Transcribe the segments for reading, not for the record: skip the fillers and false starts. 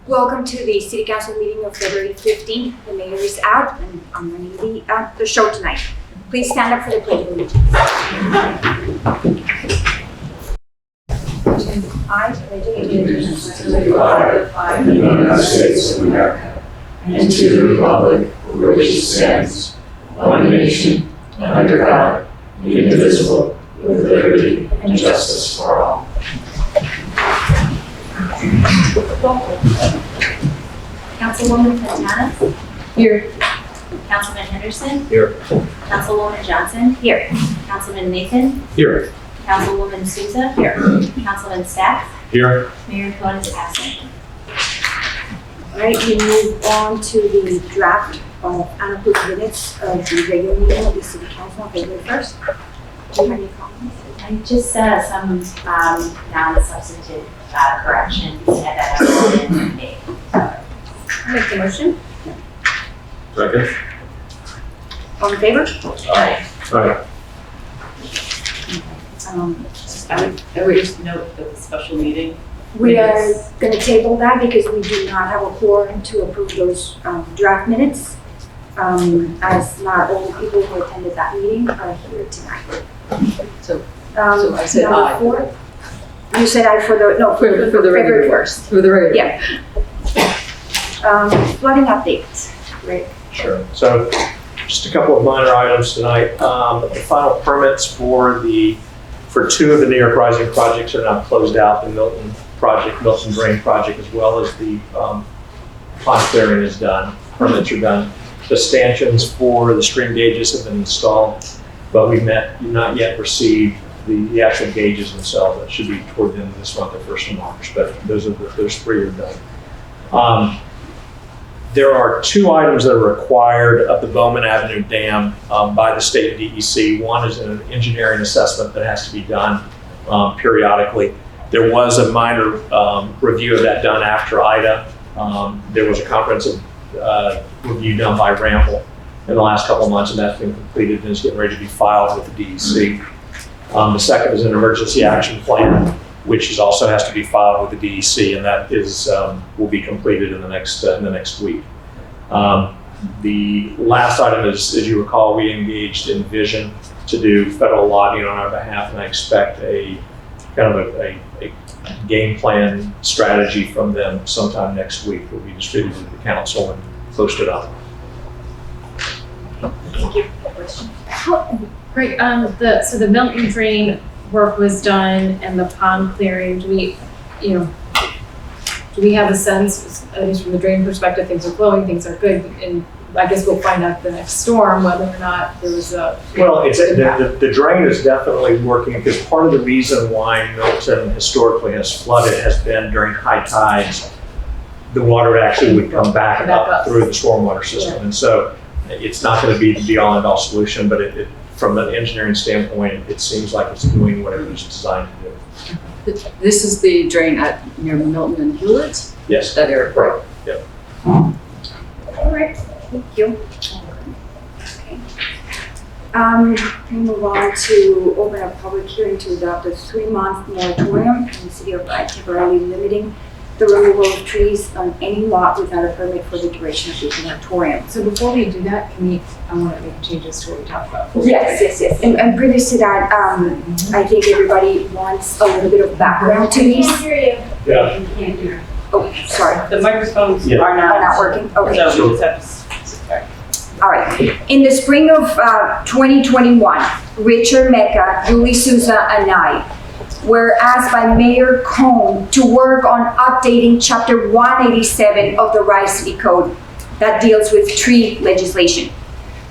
Welcome to the City Council meeting of February 15th. The mayor is out and I'm running the show tonight. Please stand up for the Pledge of Allegiance. I pledge allegiance to the flag of the United States of America and to the republic for which it stands, one nation, under God, indivisible, with liberty and justice for all. Councilwoman Fontana? Here. Councilman Henderson? Here. Councilwoman Johnson? Here. Councilman Nathan? Here. Councilwoman Souza? Here. Councilman Stack? Here. Mayor Cohen is absent. All right, we move on to the draft of unapproved minutes of the regular meeting of the City Council on February 1st. Do you have any comments? And just some non-substantive corrections that have been made. Make the motion. Second. All in favor? Aye. Aye. I would just note that the special meeting. We are going to table that because we do not have a quorum to approve those draft minutes, as not all the people who attended that meeting are here tonight. So I said number aye. 4. You said aye for the, no, For the February regular. 1st. For the regular. Yeah. Flooding updates, right? Sure. So just a couple of minor items tonight. The final permits for two of the New York Rising projects are now closed out. The Milton Drain project, as well as the pond clearing is done. Permits are done. The stanchions for the stream gauges have been installed, but we've not yet received the actual gauges themselves. That should be toward the end of this month or 1st of March, but those 3 are done. There are 2 items that are required of the Bowman Avenue Dam by the state DEC. One is an engineering assessment that has to be done periodically. There was a minor review of that done after Ida. There was a comprehensive review done by Ramble in the last couple of months, and that's been completed and is getting ready to be filed with the DEC. The second is an emergency action plan, which also has to be filed with the DEC, and that is will be completed in the next week. The last item is, as you recall, we engaged in Vision to do federal lobbying on our behalf, and I expect a kind of a game plan strategy from them sometime next week. Will be distributed to the council and posted up. Thank you. Great. So the Milton Drain work was done and the pond clearing. Do we have a sense, at least from the drain perspective, things are flowing, things are good, and I guess we'll find out the next storm whether or not there was a. Well, the drain is definitely working, because part of the reason why Milton historically has flooded has been during high tides. The water actually would come back up through the stormwater system, and so it's not going to be the be-all and all solution, but from an engineering standpoint, it seems like it's doing whatever it's designed to do. This is the drain near Milton and Hewlett? Yes. That area. Right. Yep. All right, thank you. Okay. We move on to open a public hearing to adopt a 3-month moratorium in the city of Bryan, temporarily limiting the removal of trees on any lot without a permit for the duration of the moratorium. So before we do that, I want to make changes to what we talked about. Yes. And previous to that, I think everybody wants a little bit of background to these. Yeah. Oh, sorry. The microphones Yeah. Are not working? Okay. So we just have to. All right. In the spring of 2021, Richard Mecca, Julie Souza, and I were asked by Mayor Cohen to work on updating Chapter 187 of the Rye City Code that deals with tree legislation.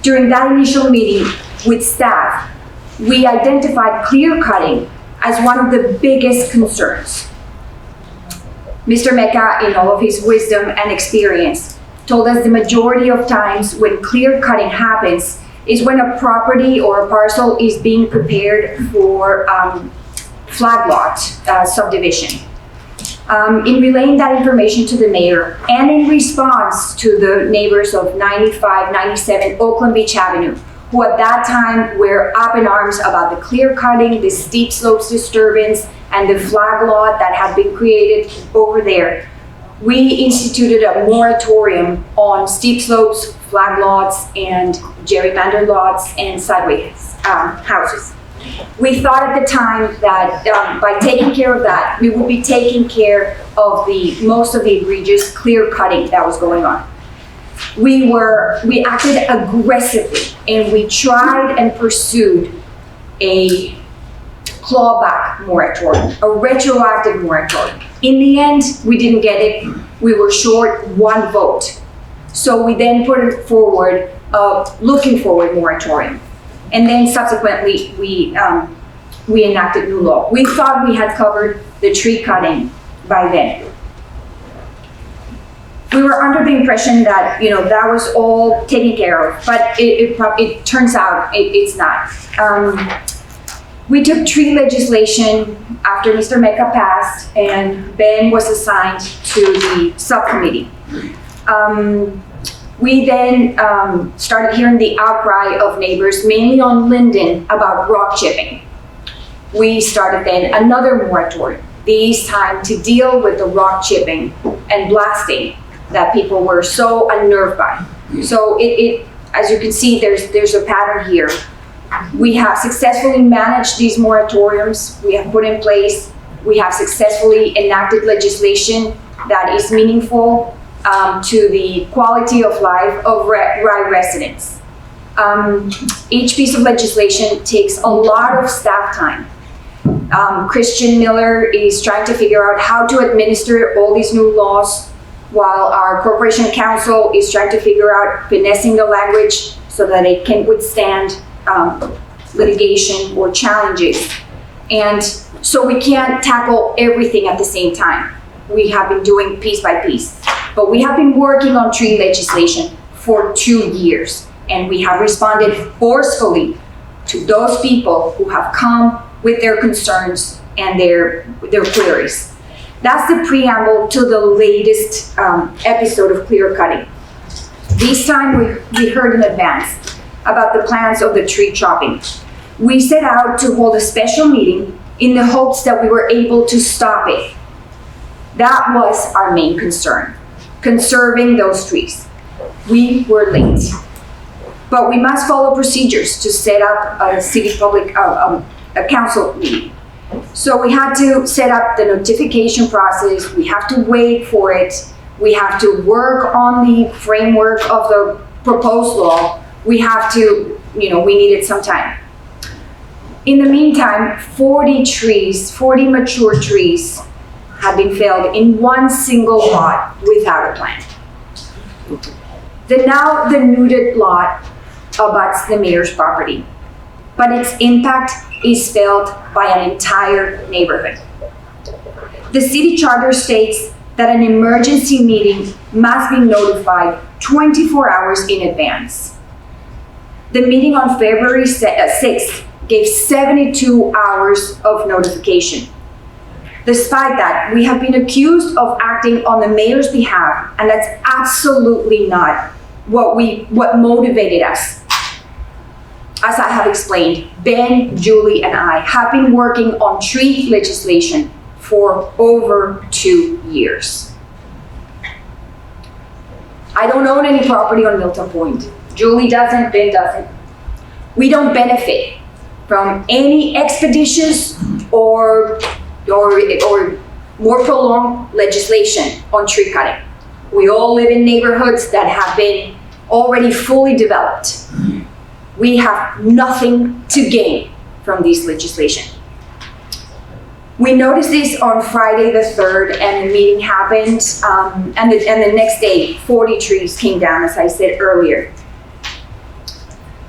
During that initial meeting with staff, we identified clear cutting as one of the biggest concerns. Mr. Mecca, in all of his wisdom and experience, told us the majority of times when clear cutting happens is when a property or a parcel is being prepared for flag lot subdivision. In relaying that information to the mayor and in response to the neighbors of 95, 97 Oakland Beach Avenue, who at that time were up in arms about the clear cutting, the steep slopes disturbance, and the flag lot that had been created over there, we instituted a moratorium on steep slopes, flag lots, and gerrymandered lots and sideways houses. We thought at the time that by taking care of that, we would be taking care of most of the egregious clear cutting that was going on. We acted aggressively, and we tried and pursued a clawback moratorium, a retroactive moratorium. In the end, we didn't get it. We were short one vote. So we then put it forward, looking forward moratorium. And then subsequently, we enacted new law. We thought we had covered the tree cutting by then. We were under the impression that, that was all taken care of, but it turns out it's not. We took tree legislation after Mr. Mecca passed, and Ben was assigned to the subcommittee. We then started hearing the outcry of neighbors, mainly on Linden, about rock chipping. We started then another moratorium, this time to deal with the rock chipping and blasting that people were so unnerved by. So as you can see, there's a pattern here. We have successfully managed these moratoriums. We have put in place, we have successfully enacted legislation that is meaningful to the quality of life of Rye residents. Each piece of legislation takes a lot of staff time. Christian Miller is trying to figure out how to administer all these new laws, while our corporation counsel is trying to figure out finessing the language so that it can withstand litigation or challenges. And so we can't tackle everything at the same time. We have been doing piece by piece, but we have been working on tree legislation for 2 years, and we have responded forcefully to those people who have come with their concerns and their queries. That's the preamble to the latest episode of clear cutting. This time we heard in advance about the plans of the tree chopping. We set out to hold a special meeting in the hopes that we were able to stop it. That was our main concern, conserving those trees. We were late, but we must follow procedures to set up a city public, a council meeting. So we had to set up the notification process, we have to wait for it, we have to work on the framework of the proposed law, we have to, we needed some time. In the meantime, 40 mature trees have been felled in one single lot without a plan. The now denuded lot abuts the mayor's property, but its impact is felt by an entire neighborhood. The city charter states that an emergency meeting must be notified 24 hours in advance. The meeting on February 6th gave 72 hours of notification. Despite that, we have been accused of acting on the mayor's behalf, and that's absolutely not what motivated us. As I have explained, Ben, Julie, and I have been working on tree legislation for over 2 years. I don't own any property on Milton Point. Julie doesn't, Ben doesn't. We don't benefit from any expeditious or more prolonged legislation on tree cutting. We all live in neighborhoods that have been already fully developed. We have nothing to gain from this legislation. We noticed this on Friday the 3rd, and the meeting happened, and the next day, 40 trees came down, as I said earlier.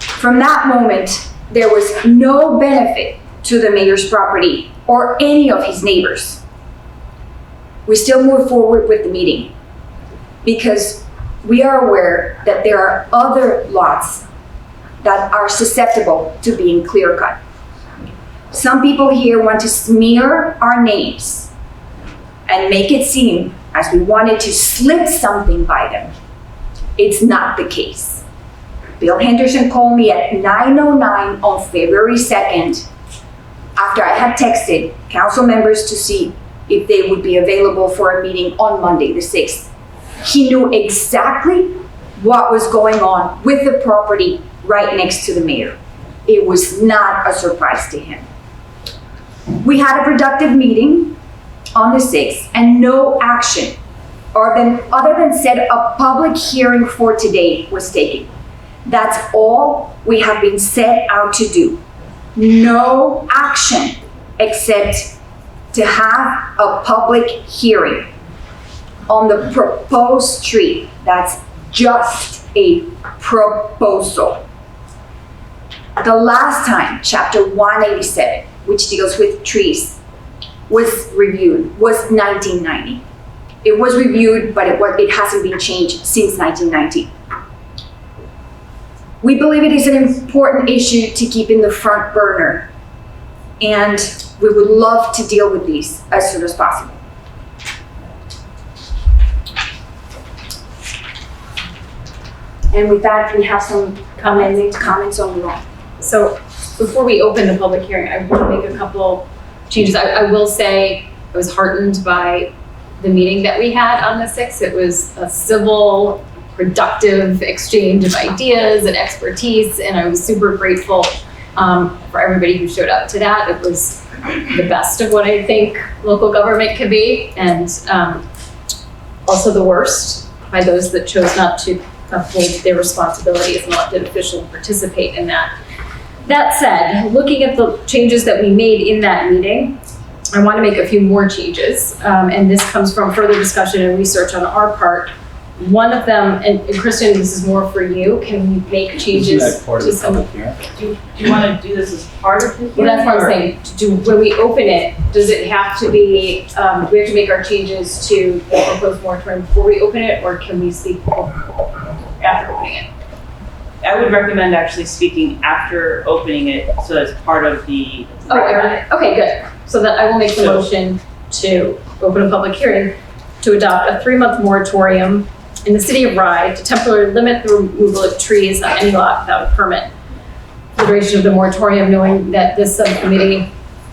From that moment, there was no benefit to the mayor's property or any of his neighbors. We still move forward with the meeting because we are aware that there are other lots that are susceptible to being clear cut. Some people here want to smear our names and make it seem as we wanted to slip something by them. It's not the case. Bill Henderson called me at 9:09 on February 2nd after I had texted council members to see if they would be available for a meeting on Monday, the 6th. He knew exactly what was going on with the property right next to the mayor. It was not a surprise to him. We had a productive meeting on the 6th and no action other than set a public hearing for today was taken. That's all we have been set out to do. No action except to have a public hearing on the proposed tree. That's just a proposal. The last time Chapter 187, which deals with trees, was reviewed was 1990. It was reviewed, but it hasn't been changed since 1990. We believe it is an important issue to keep in the front burner, and we would love to deal with these as soon as possible. And with that, we have some comments on the law. So before we open the public hearing, I want to make a couple changes. I will say I was heartened by the meeting that we had on the 6th. It was a civil, productive exchange of ideas and expertise, and I was super grateful for everybody who showed up to that. It was the best of what I think local government can be, and also the worst by those that chose not to uphold their responsibility as an elected official and participate in that. That said, looking at the changes that we made in that meeting, I want to make a few more changes, and this comes from further discussion and research on our part. One of them, and Kristen, this is more for you, can we make changes to some? Do you want to do this as part of the hearing? Well, that's what I'm saying. When we open it, does it have to be, do we have to make our changes to the proposed moratorium before we open it, or can we speak after opening it? I would recommend actually speaking after opening it, so that's part of the. Oh, I got it. Okay, good. So that I will make the motion to open a public hearing to adopt a 3-month moratorium in the city of Rye to temporarily limit the removal of trees on any lot without a permit. The duration of the moratorium, knowing that this subcommittee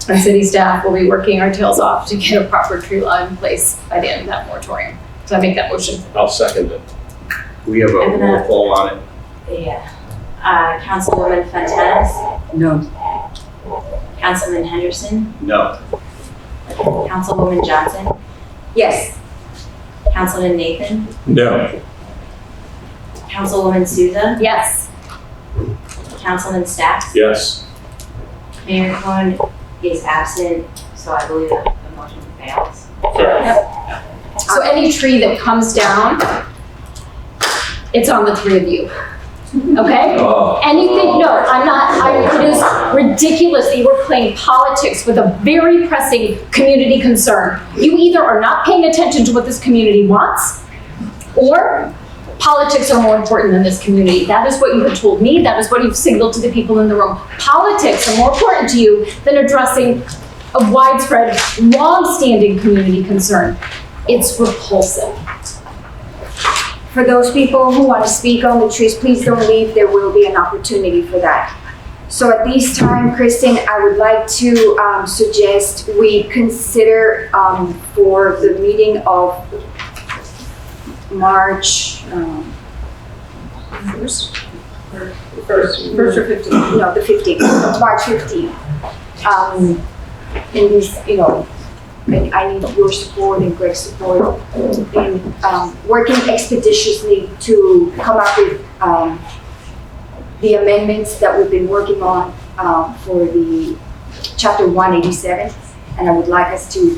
and city staff will be working our tails off to get a proper tree law in place by the end of that moratorium. So I make that motion. I'll second it. We have a roll call on it. Yeah. Councilwoman Fontanes, No. Councilman Henderson, No. Councilwoman Johnson, Yes. Councilman Nathan, No. Councilwoman Souza, Yes. Councilman Stacks. Yes. Mayor Cohen is absent, so I believe that the motion fails. So any tree that comes down, it's on the 3 of you. Okay? Oh. Anything, no, I'm not, it is ridiculous that you are playing politics with a very pressing community concern. You either are not paying attention to what this community wants, or politics are more important than this community. That is what you have told me, that is what you've signaled to the people in the room. Politics are more important to you than addressing a widespread, long-standing community concern. It's repulsive. For those people who want to speak on the trees, please don't leave. There will be an opportunity for that. So at this time, Kristen, I would like to suggest we consider for the meeting of March 1st? First or 15th? No, the 15th, March 15th. In this, I need your support and Greg's support in working expeditiously to come up with the amendments that we've been working on for the Chapter 187. And I would like us to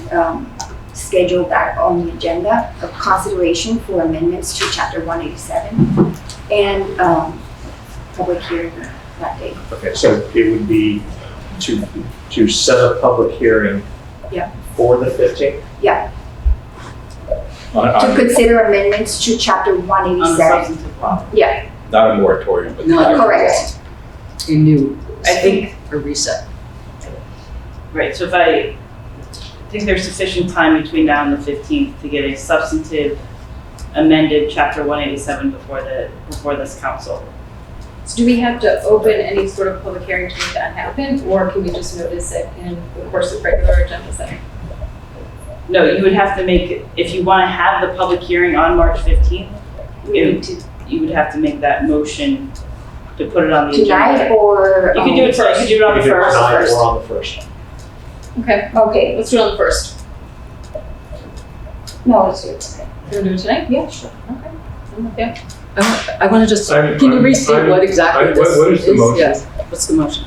schedule that on the agenda of consideration for amendments to Chapter 187 and public hearing that day. Okay, so it would be to set a public hearing. Yeah. For the 15th? Yeah, to consider amendments to Chapter On the 187. substantive law. Yeah, Not a moratorium, but. Not correct. A new, I think, a reset. right, so if I think there's sufficient time between now and the 15th to get a substantive amended Chapter 187 before this council. So do we have to open any sort of public hearing to make that happen, or can we just notice it in the course of regular agenda setting? No, you would have to make, if you want to have the public hearing on March 15th, you would have to make that motion to put it on the Tonight agenda. or? You can do it tonight, you can do it on the You can do it tonight first. or on the first. Okay, Okay, let's do it on the first. no, it's your tonight. You wanna do it tonight? Yeah, sure. Okay. I want to just, I'm- can you I'm- restate I'm- what exactly what- this is? what is the motion? Yes, what's the motion?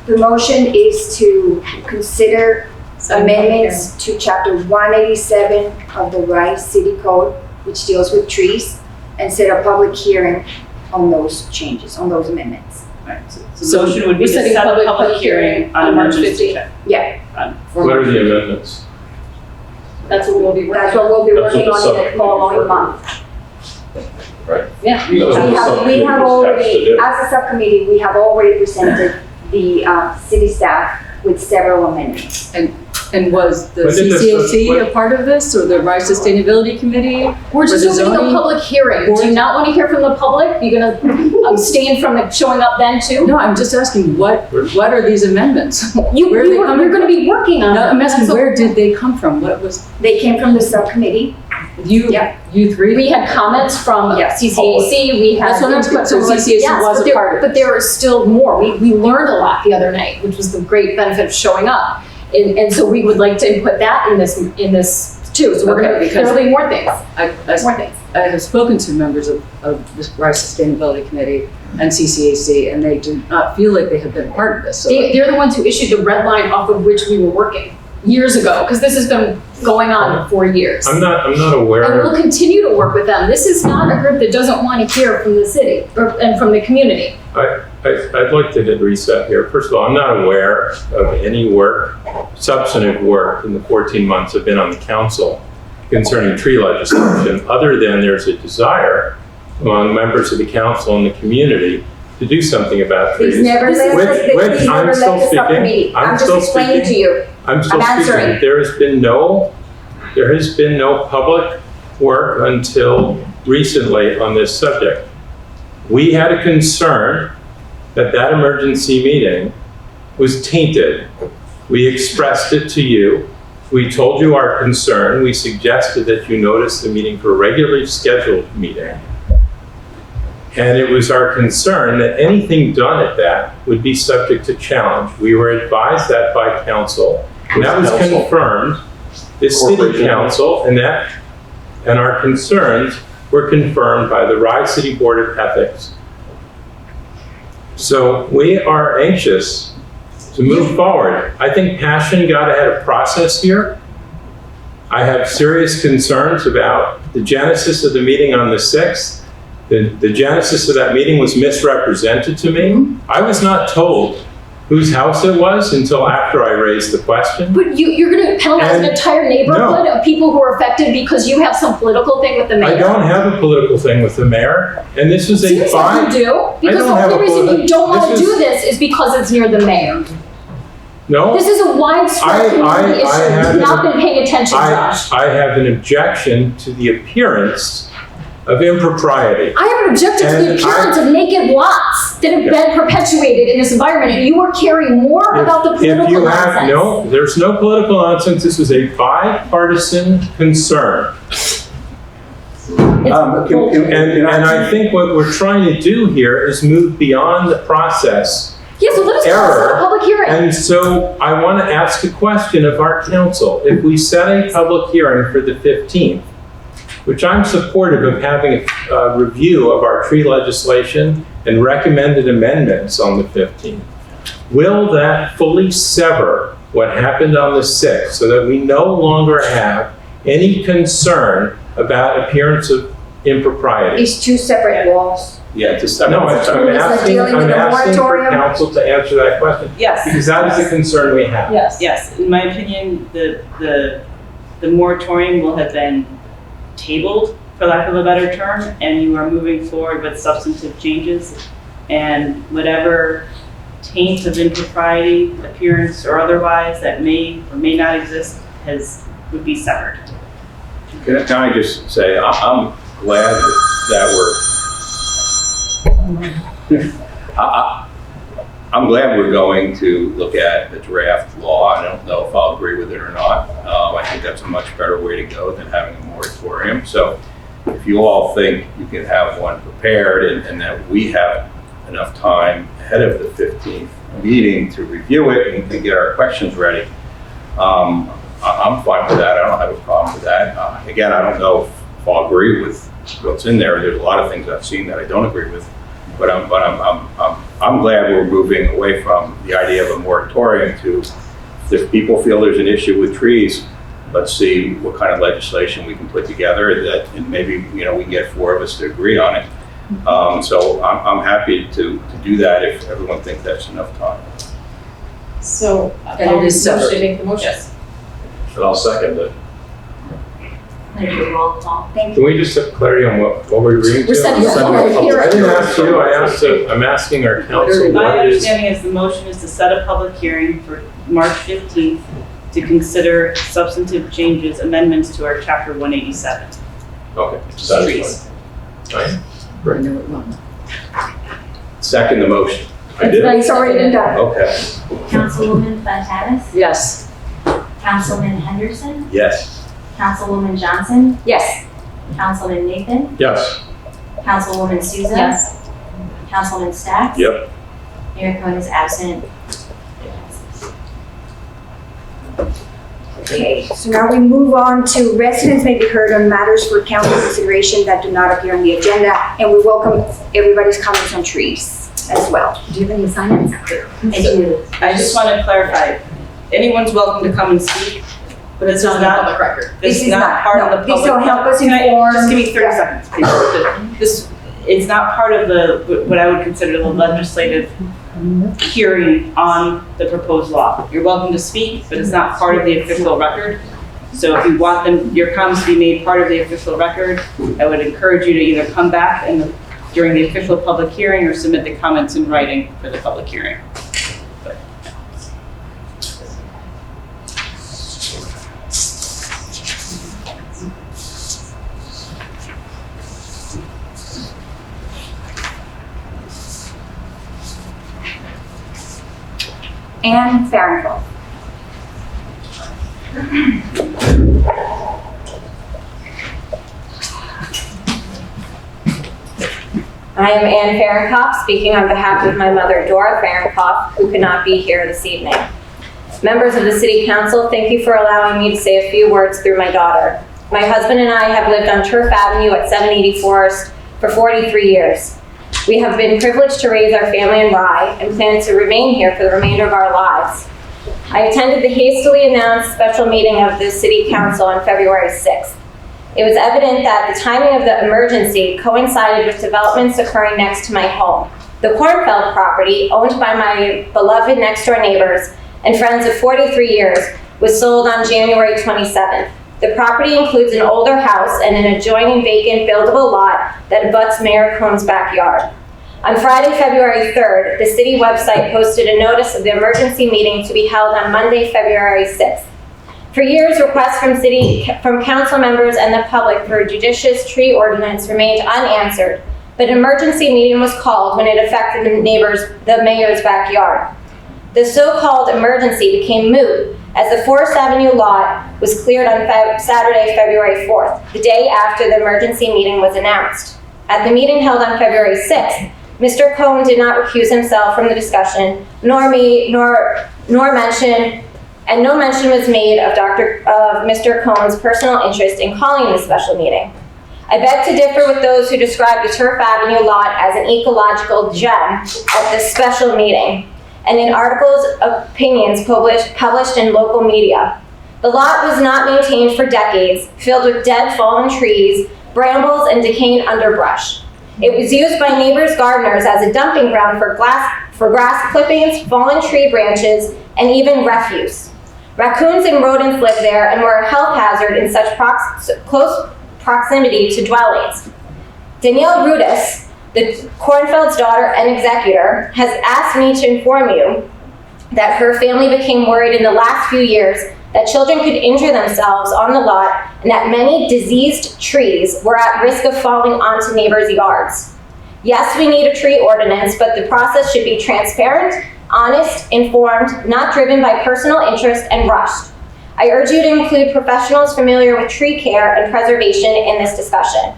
The motion is to consider amendments to chapter 187 of the Rice City Code, which deals with trees, and set a public hearing on those changes, on those amendments. Right, so So the motion would be we're to setting set a public public hearing on March emergency 15th. check. Yeah, What are the amendments? That's what we'll be working on. that's what we'll be That's what working the on in the subcommittee following working on. month. Yeah. We have already, as a subcommittee, we have already presented the city staff with several amendments. And was the When did this- CCAC what- a part of this, or the Rice Sustainability Committee? We're just For the doing a zoning public hearing. Do you board? not want to hear from the public? You're gonna abstain from showing up then too? No, I'm just asking, what are these amendments? You, Where are they you're coming gonna be working on No, them. I'm asking, That's what- where did they come from? What was, They came from the subcommittee. Yeah. you three? We had comments from Yeah. CCAC, we had. That's what I'm asking. So input from- CCAC yes, was but a there- part of But there is still more. We learned a lot the other night, which was the great benefit of showing up. And so we would like to input that in this too. So we're Okay, gonna, because- there'll be more things, I more things. have spoken to members of the Rice Sustainability Committee and CCAC, and they do not feel like they have been part of this. So They're the ones who issued the red line off of which we were working years ago, because this has been going on for years. I'm not aware And we'll of, continue to work with them. This is not a group that doesn't want to hear from the city and from the community. I'd like to hit reset here. First of all, I'm not aware of any work, substantive work, in the 14 months I've been on the council concerning tree legislation, other than there's a desire among members of the council and the community to do something about trees. These never left, Which- these I'm never still left the speaking. subcommittee. I'm I'm just still explaining to speaking. you. I'm still I'm speaking. answering. There has been no public work until recently on this subject. We had a concern that emergency meeting was tainted. We expressed it to you. We told you our concern. We suggested that you notice the meeting for a regularly scheduled meeting. And it was our concern that anything done at that would be subject to challenge. We were advised that by council, and that was Council. confirmed. The city Corporation. council, and our concerns were confirmed by the Rice City Board of Ethics. So we are anxious to move forward. I think passion got ahead of process here. I have serious concerns about the genesis of the meeting on the 6th. The genesis of that meeting was misrepresented to me. I was not told whose house it was until after I raised the question. But you're going to penalize an And- entire neighborhood of people who are affected because you have some political thing with the mayor. I don't have a political thing with the mayor, and this was a Seems like fine. you do, because don't the have only a reason you don't want to this do is- this is because it's near the mayor. No, This is a widespread community issue. have You've not an- been paying attention, Josh. I have an objection to the appearance of impropriety. I have an objection to the And appearance of naked lots that have been perpetuated in this environment, and you are caring more about the If political you have, nonsense. no, there's no political nonsense. This is a bipartisan concern. And I think what we're trying to do here is move beyond the process. Yeah, so let us call error. a public hearing. And so I want to ask a question of our council. If we set a public hearing for the 15th, which I'm supportive of having a review of our tree legislation and recommended amendments on the 15th, will that fully sever what happened on the 6th so that we no longer have any concern about appearance of impropriety? It's two separate walls. Yeah, it's a separate. No, I'm asking, dealing with I'm a asking for moratorium? council to answer that question, Yes. because that is a concern we have. Yes. Yes, in my opinion, the moratorium will have been tabled, for lack of a better term, and you are moving forward with substantive changes. And whatever taint of impropriety, appearance or otherwise, that may or may not exist would be severed. Can I just say, I'm glad that I'm glad we're going to look at the draft law. I don't know if I'll agree with it or not. I think that's a much better way to go than having a moratorium. So if you all think you can have one prepared and that we have enough time ahead of the 15th meeting to review it and get our questions ready, I'm fine with that. I don't have a problem with that. Again, I don't know if I'll agree with what's in there. There's a lot of things I've seen that I don't agree with, but I'm glad we're moving away from the idea of a moratorium to, if people feel there's an issue with trees, let's see what kind of legislation we can put together that, and maybe, we can get 4 of us to agree on it. So I'm happy to do that if everyone thinks that's enough time. So, And it is separate. Make the motion. And I'll second it. Can I do a roll call? Thank Can we just have clarity on what we're agreeing to? We're setting a public I hearing. didn't ask you, I'm asking our council, My what is, understanding is the motion is to set a public hearing for March 15th to consider substantive changes, amendments to our chapter 187. okay, so Trees. that's fine. Right, I know it wrong. Second the motion. I did, It's already been done. Okay. Councilwoman Fontanes? Yes. Councilman Henderson? Yes. Councilwoman Johnson? Yes. Councilman Nathan? yes, Councilwoman Souza? Yes. Councilman Stacks? Yep. Mayor Cohen is absent. Okay, so now we move on to residents may be heard on matters for council consideration that do not appear on the agenda, and we welcome everybody's comments on trees as well. Do you have any assignments? I do. I just want to clarify, anyone's welcome to come and speak, but this is not, record. this is not part of the public. Please don't help us Can I- inform. Just give me 30 Yeah. seconds, please. This, it's not part of the, what I would consider the legislative hearing on the proposed law. You're welcome to speak, but it's not part of the official record. So if you want your comments to be made part of the official record, I would encourage you to either come back during the official public hearing or submit the comments in writing for the public hearing. Anne Farrenhoff. I am Anne Farrenhoff, speaking on behalf of my mother, Dora Farrenhoff, who could not be here this evening. Members of the City Council, thank you for allowing me to say a few words through my daughter. My husband and I have lived on Turf Avenue at 780 Forest for 43 years. We have been privileged to raise our family in Rye and plan to remain here for the remainder of our lives. I attended the hastily announced special meeting of the City Council on February 6th. It was evident that the timing of the emergency coincided with developments occurring next to my home. The Cornfeld property, owned by my beloved next-door neighbors and friends of 43 years, was sold on January 27th. The property includes an older house and an adjoining vacant buildable lot that abuts Mayor Cohn's backyard. On Friday, February 3rd, the city website posted a notice of the emergency meeting to be held on Monday, February 6th. For years, requests from council members and the public for a judicious tree ordinance remained unanswered, but an emergency meeting was called when it affected the mayor's backyard. The so-called emergency became moot as the Forest Avenue lot was cleared on Saturday, February 4th, the day after the emergency meeting was announced. At the meeting held on February 6th, Mr. Cohn did not recuse himself from the discussion, nor mention, and no mention was made of Mr. Cohn's personal interest in calling this special meeting. I beg to differ with those who describe the Turf Avenue lot as an ecological gem at this special meeting, and in articles of opinions published in local media. The lot was not maintained for decades, filled with dead fallen trees, brambles, and decaying underbrush. It was used by neighbors' gardeners as a dumping ground for grass clippings, fallen tree branches, and even refuse. Raccoons and rodents lived there and were a health hazard in such close proximity to dwellings. Danielle Rudis, the Cornfeld's daughter and executor, has asked me to inform you that her family became worried in the last few years that children could injure themselves on the lot and that many diseased trees were at risk of falling onto neighbors' yards. Yes, we need a tree ordinance, but the process should be transparent, honest, informed, not driven by personal interest and rushed. I urge you to include professionals familiar with tree care and preservation in this discussion.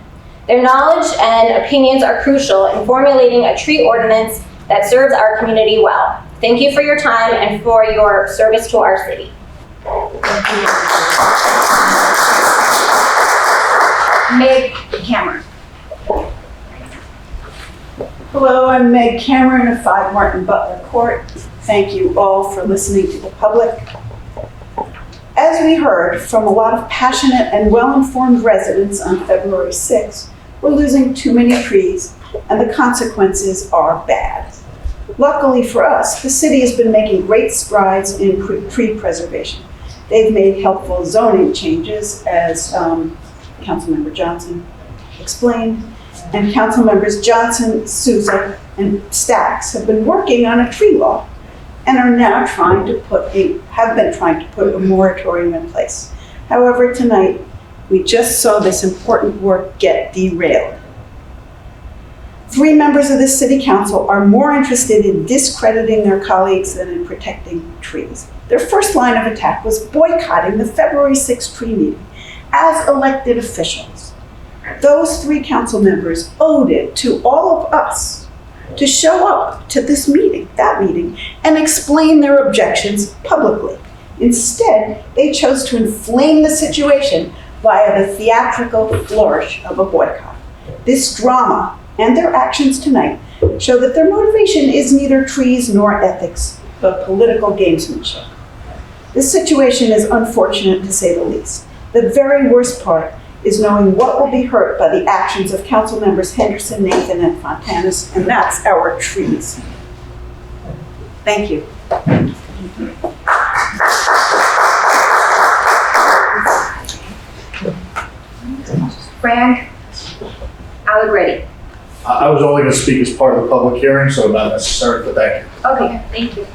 Their knowledge and opinions are crucial in formulating a tree ordinance that serves our community well. Thank you for your time and for your service to our city. Meg Cameron. Hello, I'm Meg Cameron of 5 Martin Butler Court. Thank you all for listening to the public. As we heard from a lot of passionate and well-informed residents on February 6th, we're losing too many trees and the consequences are bad. Luckily for us, the city has been making great strides in tree preservation. They've made helpful zoning changes, as Councilmember Johnson explained, and Councilmembers Johnson, Souza, and Stacks have been working on a tree law and are now have been trying to put a moratorium in place. However, tonight, we just saw this important work get derailed. 3 members of this city council are more interested in discrediting their colleagues than in protecting trees. Their first line of attack was boycotting the February 6th tree meeting as elected officials. Those 3 council members owed it to all of us to show up to this meeting, that meeting, and explain their objections publicly. Instead, they chose to inflame the situation via the theatrical flourish of a boycott. This drama and their actions tonight show that their motivation is neither trees nor ethics, but political gamesmanship. This situation is unfortunate to say the least. The very worst part is knowing what will be hurt by the actions of council members Henderson, Nathan, and Fontanes, and that's our trees. Thank you. Frank Allegretti. I was only going to speak as part of the public hearing, so not necessary, but thank you. Okay, thank you.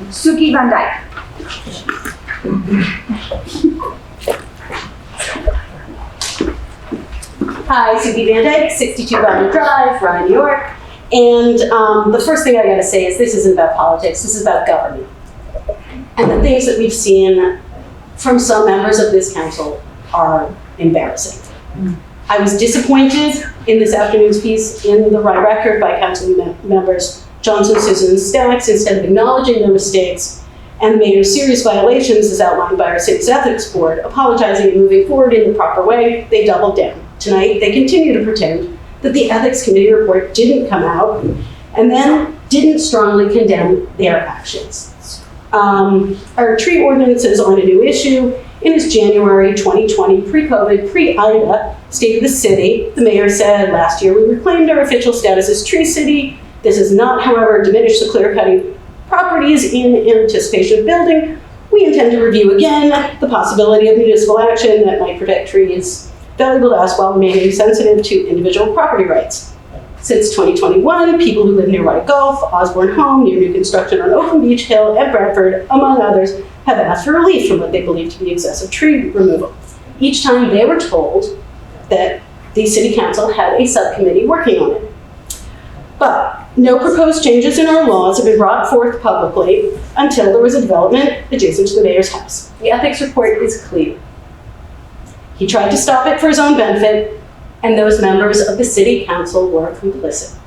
Suki Van Dyke. Hi, Suki Van Dyke, 62 Garden Drive, Rye, New York. And the first thing I gotta say is this isn't about politics, this is about government. And the things that we've seen from some members of this council are embarrassing. I was disappointed in this afternoon's piece in the Rye Record by council members Johnson, Susan, and Stacks. Instead of acknowledging their mistakes and the mayor's serious violations as outlined by our city's ethics board, apologizing and moving forward in the proper way, they doubled down. Tonight, they continue to pretend that the ethics committee report didn't come out and then didn't strongly condemn their actions. Our tree ordinances on a new issue. In his January 2020 pre-COVID, pre-IDA State of the City, the mayor said last year, we reclaimed our official status as tree city. This has not, however, diminished the clear-cutting properties in anticipation of building. We intend to review again the possibility of municipal action that might protect trees valuable to us while remaining sensitive to individual property rights. Since 2021, people who live near Rye Gulf, Osborne Home, near new construction on Open Beach Hill, and Brantford, among others, have asked for relief from what they believe to be excessive tree removal. Each time they were told that the city council had a subcommittee working on it. But no proposed changes in our laws have been brought forth publicly until there was a development adjacent to the mayor's house. The ethics report is clear. He tried to stop it for his own benefit, and those members of the city council were complicit.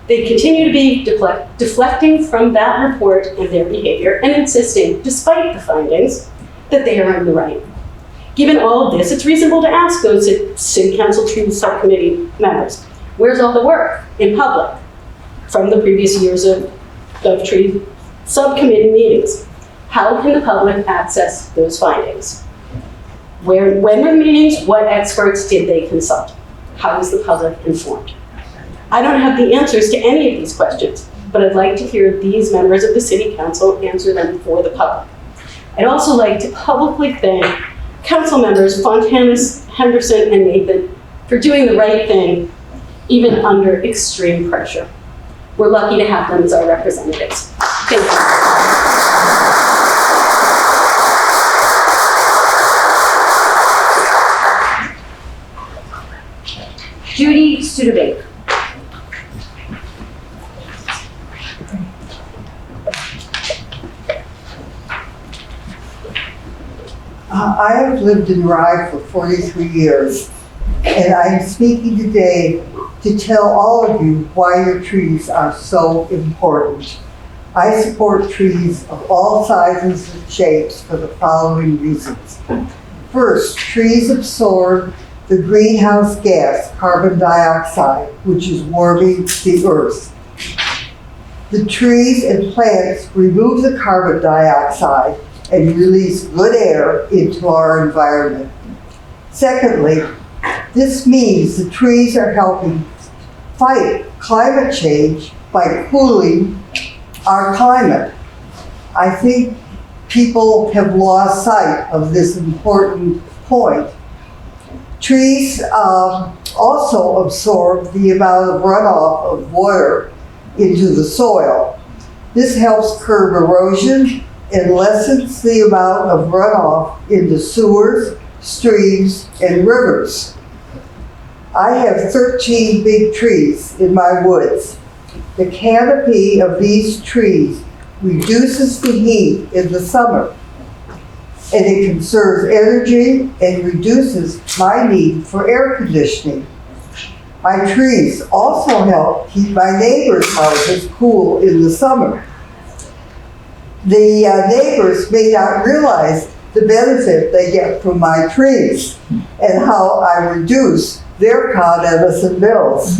They continue to be deflecting from that report and their behavior and insisting, despite the findings, that they are in the right. Given all of this, it's reasonable to ask those city council tree subcommittee members, where's all the work in public from the previous years of tree subcommittee meetings? How can the public access those findings? When were meetings? What experts did they consult? How is the public informed? I don't have the answers to any of these questions, but I'd like to hear these members of the city council answer them for the public. I'd also like to publicly thank council members Fontanes, Henderson, and Nathan for doing the right thing, even under extreme pressure. We're lucky to have them as our representatives. Thank you. Judy Studebaker. I have lived in Rye for 43 years, and I am speaking today to tell all of you why your trees are so important. I support trees of all sizes and shapes for the following reasons. First, trees absorb the greenhouse gas, carbon dioxide, which is warming the earth. The trees and plants remove the carbon dioxide and release good air into our environment. Secondly, this means the trees are helping fight climate change by cooling our climate. I think people have lost sight of this important point. Trees also absorb the amount of runoff of water into the soil. This helps curb erosion and lessens the amount of runoff into sewers, streams, and rivers. I have 13 big trees in my woods. The canopy of these trees reduces the heat in the summer, and it conserves energy and reduces my need for air conditioning. My trees also help keep my neighbors' houses cool in the summer. The neighbors may not realize the benefit they get from my trees and how I reduce their Con Edison bills.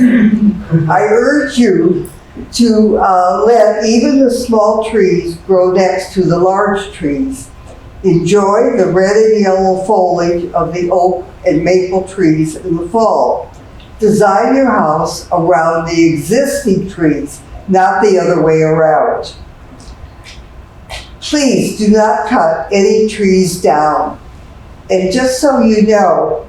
I urge you to let even the small trees grow next to the large trees. Enjoy the red and yellow foliage of the oak and maple trees in the fall. Design your house around the existing trees, not the other way around. Please do not cut any trees down. And just so you know,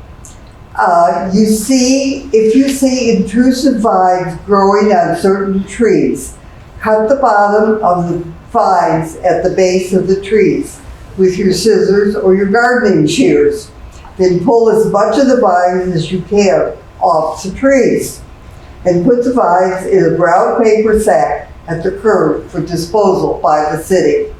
if you see intrusive vines growing on certain trees, cut the bottom of the vines at the base of the trees with your scissors or your gardening shears. Then pull as much of the vines as you can off the trees and put the vines in a brown paper sack at the curb for disposal by the city.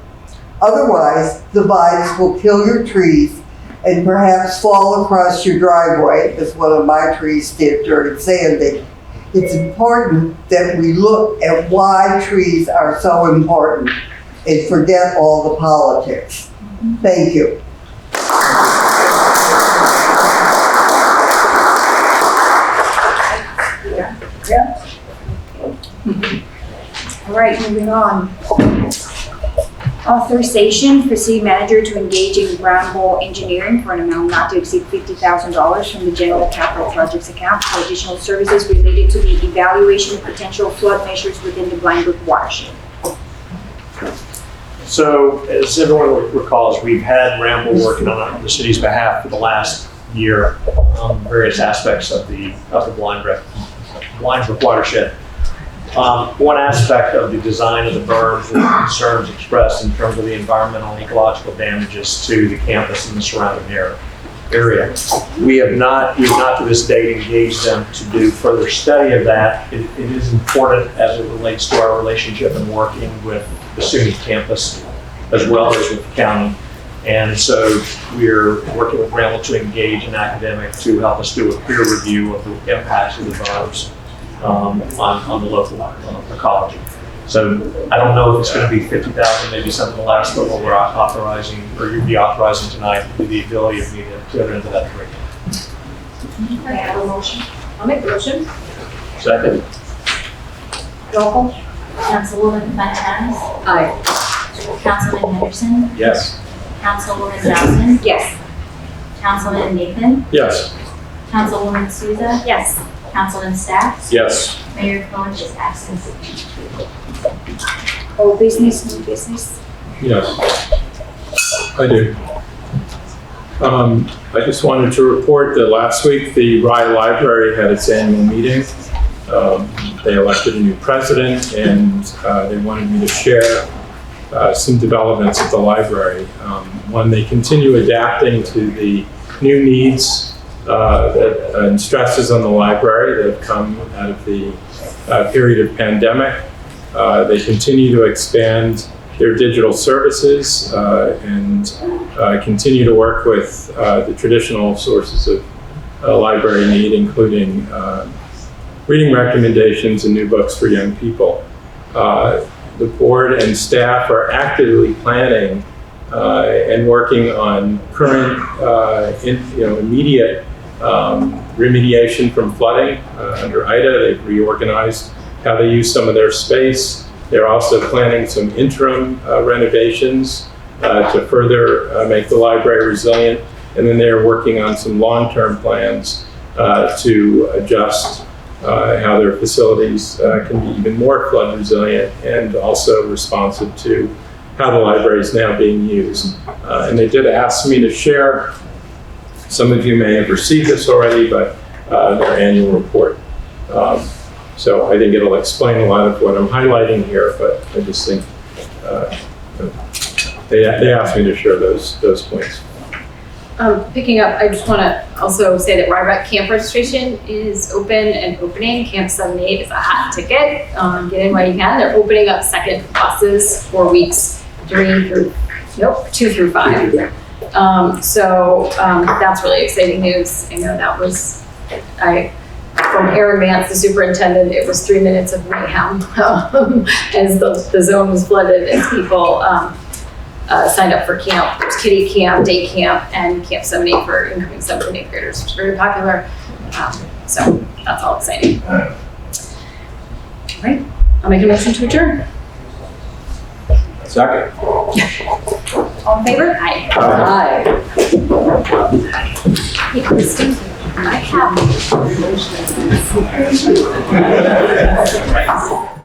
Otherwise, the vines will kill your trees and perhaps fall across your driveway, as one of my trees did during Sandy. It's important that we look at why trees are so important and forget all the politics. Thank you. All right, moving on. Authorization for city manager to engage in ground ball engineering for an amount not to exceed $50,000 from the general capital projects account for additional services related to the evaluation of potential flood measures within the Blind Brook watershed. So, as everyone recalls, we've had Ramble working on the city's behalf for the last year on various aspects of the Blind Brook watershed. One aspect of the design of the berms were concerns expressed in terms of the environmental and ecological damages to the campus and the surrounding area. We have not to this date engaged them to do further study of that. It is important as it relates to our relationship and working with the SUNY campus as well as with the county. And so we're working with Ramble to engage an academic to help us do a peer review of the impacts of the berms on the local ecology. So I don't know if it's going to be 50,000, maybe something less, but what we're authorizing, or you'd be authorizing tonight, would be the ability of me to enter into that agreement. May I have a motion? I'll make the motion. Second. Roll call. Councilwoman Fontanes? Aye. Councilman Henderson? Yes. Councilwoman Johnson? Yes. Councilman Nathan? Yes. Councilwoman Souza? Yes. Councilman Stacks? Yes. Mayor Cohen is absent. Old business, new business. Yes, I do. I just wanted to report that last week the Rye Library had its annual meeting. They elected a new president, and they wanted me to share some developments at the library. One, they continue adapting to the new needs and stresses on the library that have come out of the period of pandemic. They continue to expand their digital services and continue to work with the traditional sources of library need, including reading recommendations and new books for young people. The board and staff are actively planning and working on current, immediate remediation from flooding under Ida. They've reorganized how they use some of their space. They're also planning some interim renovations to further make the library resilient. And then they're working on some long-term plans to adjust how their facilities can be even more flood resilient and also responsive to how the library is now being used. And they did ask me to share, some of you may have received this already, but their annual report. So I think it'll explain a lot of what I'm highlighting here, but I just think they asked me to share those points. Picking up, I just want to also say that Ryebuck camp registration is open and opening. Camp 7-8 is a hot ticket. Get in while you can. They're opening up second buses 4 weeks, 2 through 5. So that's really exciting news. I know that was, from Aaron Vance, the superintendent, it was 3 minutes of mayhem as the zone was flooded and people signed up for camp. There's kiddie camp, day camp, and Camp 7-8 for incoming 7th and 8th graders, which is very popular. So that's all exciting. All right, I'll make a motion to adjourn. Second. All in favor? Aye. Aye. Hey, Kristen, I have